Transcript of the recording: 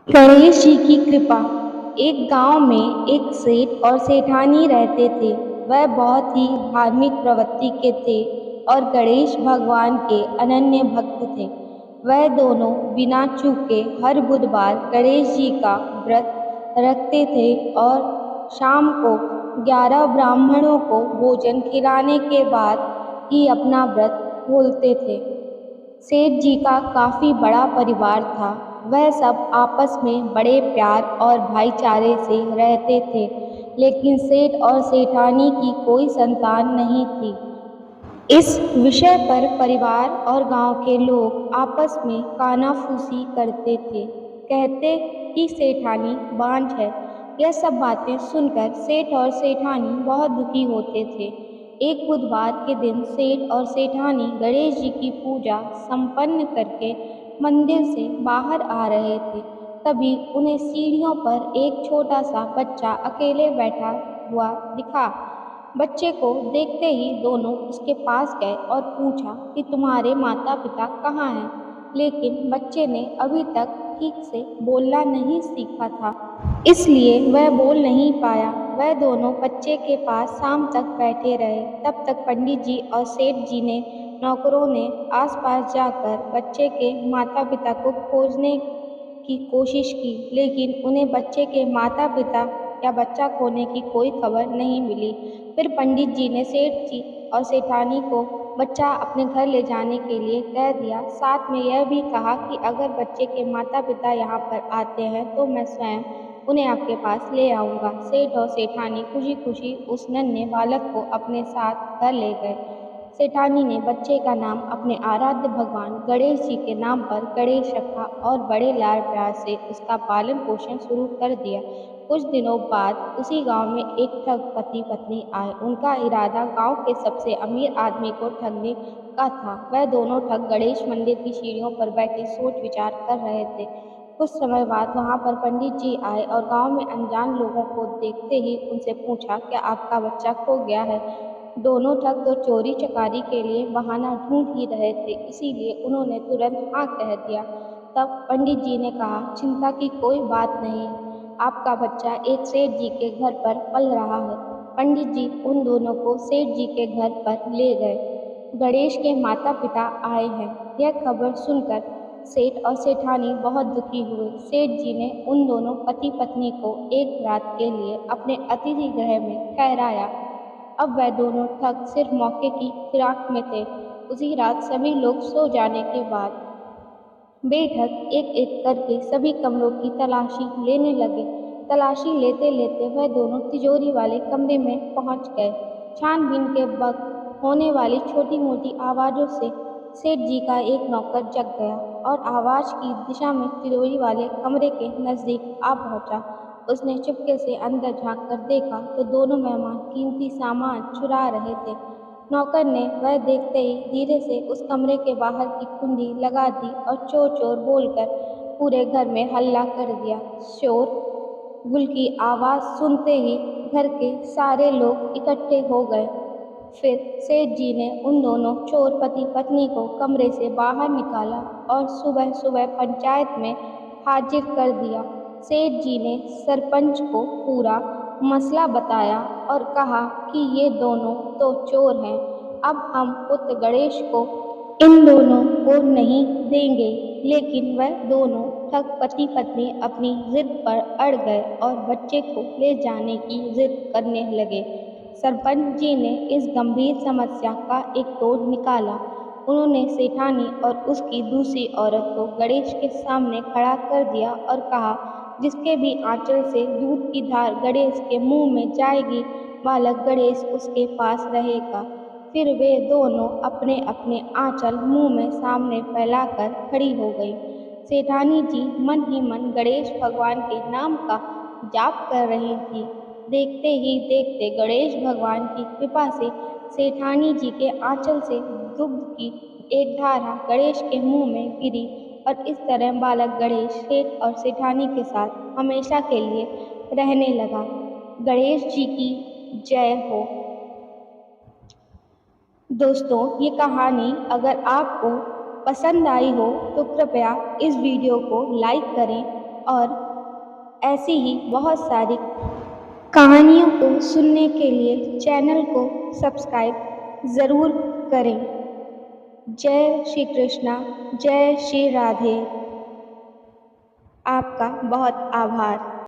गणेश जी की कृपा। एक गांव में एक सेठ और सेठानी रहते थे। वह बहुत ही धार्मिक प्रवृत्ति के थे और गणेश भगवान के अनन्य भक्त थे। वह दोनों बिना चूके हर बुधवार गणेश जी का व्रत रखते थे और शाम को 11 ब्राह्मणों को भोजन खिलाने के बाद ही अपना व्रत खोलते थे। सेठ जी का काफ़ी बड़ा परिवार था। वह सब आपस में बड़े प्यार और भाईचारे से रहते थे, लेकिन सेठ और सेठानी की कोई संतान नहीं थी। इस विषय पर परिवार और गांव के लोग आपस में कानाफूसी करते थे। कहते कि सेठानी बांझ है। यह सब बातें सुनकर सेठ और सेठानी बहुत दुखी होते थे। एक बुधवार के दिन सेठ और सेठानी गणेश जी की पूजा संपन्न करके मंदिर से बाहर आ रहे थे। तभी उन्हें सीढ़ियों पर एक छोटा सा बच्चा अकेले बैठा हुआ दिखा। बच्चे को देखते ही दोनों उसके पास गए और पूछा कि तुम्हारे माता पिता कहाँ हैं। लेकिन बच्चे ने अभी तक ठीक से बोलना नहीं सीखा था, इसलिए वह बोल नहीं पाया। वह दोनों बच्चे के पास शाम तक बैठे रहे। तब तक पंडित जी और सेठ जी ने नौकरों ने आसपास जाकर बच्चे के माता पिता को खोजने की कोशिश की, लेकिन उन्हें बच्चे के माता पिता या बच्चा खोने की कोई खबर नहीं मिली। फिर पंडित जी ने सेठ जी और सेठानी को बच्चा अपने घर ले जाने के लिए कह दिया। साथ में यह भी कहा कि अगर बच्चे के माता पिता यहाँ पर आते हैं तो मैं स्वयं उन्हें आपके पास ले आऊँगा। सेठ और सेठानी खुशी खुशी उस नन्हे बालक को अपने साथ घर ले गए। सेठानी ने बच्चे का नाम अपने आराध्य भगवान गणेश जी के नाम पर गणेश रखा और बड़े लाड़ प्यार से उसका पालन पोषण शुरू कर दिया। कुछ दिनों बाद उसी गांव में एक ठग पति पत्नी आए। उनका इरादा गांव के सबसे अमीर आदमी को ठगने का था। वह दोनों ठग गणेश मंदिर की सीढ़ियों पर बैठे सोच विचार कर रहे थे। कुछ समय बाद वहां पर पंडित जी आए और गांव में अनजान लोगों को देखते ही उनसे पूछा, क्या आपका बच्चा खो गया है? दोनों ठग तो चोरी चकारी के लिए बहाना ढूंढ ही रहे थे, इसीलिए उन्होंने तुरंत हाँ कह दिया। तब पंडित जी ने कहा, चिंता की कोई बात नहीं, आपका बच्चा एक सेठ जी के घर पर पल रहा है। पंडित जी उन दोनों को सेठ जी के घर पर ले गए। गणेश के माता पिता आए हैं। यह खबर सुनकर सेठ और सेठानी बहुत दुखी हुए। सेठ जी ने उन दोनों पति पत्नी को एक रात के लिए अपने अतिथि गृह में ठहराया। अब वह दोनों ठग सिर्फ मौके की फिराक में थे। उसी रात सभी लोग सो जाने के बाद बेठग एक एक करके सभी कमरों की तलाशी लेने लगे। तलाशी लेते लेते वह दोनों तिजोरी वाले कमरे में पहुंच गए। छानबीन के वक्त होने वाली छोटी मोटी आवाज़ों से सेठ जी का एक नौकर जग गया और आवाज़ की दिशा में तिजोरी वाले कमरे के नज़दीक आ पहुंचा। उसने चुपके से अंदर झांक कर देखा तो दोनों मेहमान कीमती सामान चुरा रहे थे। नौकर ने वह देखते ही धीरे से उस कमरे के बाहर की कुंडी लगा दी और चोर चोर बोलकर पूरे घर में हल्ला कर दिया। शोर गुल की आवाज़ सुनते ही घर के सारे लोग इकट्ठे हो गए। फिर सेठ जी ने उन दोनों चोर पति पत्नी को कमरे से बाहर निकाला और सुबह सुबह पंचायत में हाजिर कर दिया। सेठ जी ने सरपंच को पूरा मसला बताया और कहा कि ये दोनों तो चोर हैं। अब हम पुत्र गणेश को इन दोनों को नहीं देंगे। लेकिन वह दोनों ठग पति पत्नी अपनी जिद पर अड़ गए और बच्चे को ले जाने की जिद करने लगे। सरपंच जी ने इस गंभीर समस्या का एक तोड़ निकाला। उन्होंने सेठानी और उसकी दूसरी औरत को गणेश के सामने खड़ा कर दिया और कहा, जिसके भी आंचल से दूध की धार गणेश के मुंह में जाएगी, बालक गणेश उसके पास रहेगा। फिर वे दोनों अपने अपने आंचल मुंह में सामने फैलाकर खड़ी हो गई। सेठानी जी मन ही मन गणेश भगवान के नाम का जाप कर रही थी। देखते ही देखते गणेश भगवान की कृपा से सेठानी जी के आंचल से दुग्ध की एक धारा गणेश के मुंह में गिरी और इस तरह बालक गणेश सेठ और सेठानी के साथ हमेशा के लिए रहने लगा। गणेश जी की जय हो। दोस्तों, ये कहानी अगर आपको पसंद आई हो तो कृपया इस वीडियो को लाइक करें और ऐसी ही बहुत सारी कहानियों को सुनने के लिए चैनल को सब्सक्राइब ज़रूर करें। जय श्री कृष्णा, जय श्री राधे। आपका बहुत आभार।